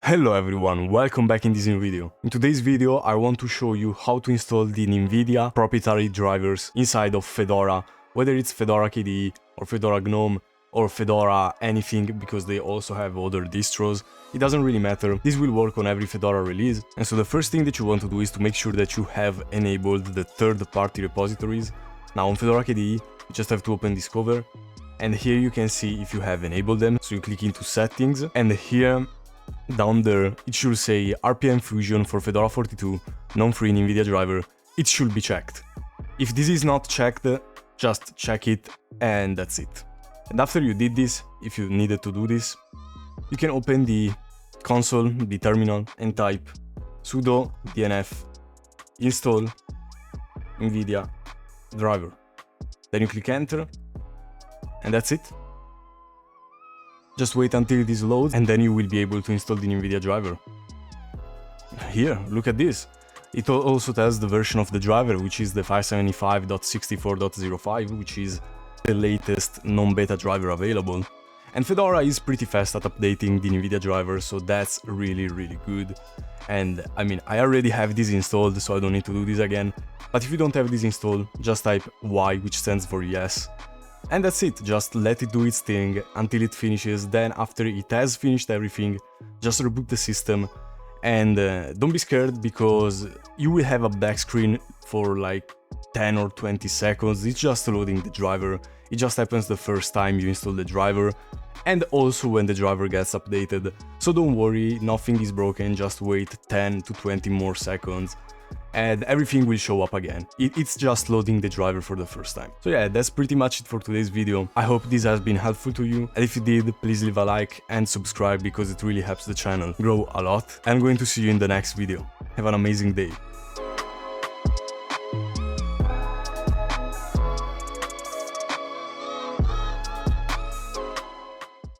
Hello everyone, welcome back in this new video. In today's video I want to show you how to install the NVIDIA proprietary drivers inside of Fedora, whether it's Fedora KDE or Fedora GNOME or Fedora anything, because they also have other distros. It doesn't really matter, this will work on every Fedora release. And so the first thing that you want to do is to make sure that you have enabled the third-party repositories. Now on Fedora KDE, you just have to open Discover, and here you can see if you have enabled them. So you click into settings, and here down there it should say RPM Fusion for Fedora 42, non-free NVIDIA driver. It should be checked. If this is not checked, just check it, and that's it. And after you did this, if you needed to do this, you can open the console, the terminal, and type sudo dnf install NVIDIA driver. Then you click enter, and that's it. Just wait until this loads, and then you will be able to install the NVIDIA driver. Here, look at this. It also tells the version of the driver, which is the 575.64.05, which is the latest non-beta driver available. And Fedora is pretty fast at updating the NVIDIA driver, so that's really good. And I mean, I already have this installed, so I don't need to do this again. But if you don't have this installed, just type Y, which stands for yes. And that's it, just let it do its thing until it finishes. Then after it has finished everything, just reboot the system. And don't be scared, because you will have a black screen for like 10 or 20 seconds. It's just loading the driver. It just happens the first time you install the driver, and also when the driver gets updated. So don't worry, nothing is broken, just wait 10 to 20 more seconds and everything will show up again. It's just loading the driver for the first time. So yeah, that's pretty much it for today's video. I hope this has been helpful to you, and if you did, please leave a like and subscribe, because it really helps the channel grow a lot. I'm going to see you in the next video. Have an amazing day.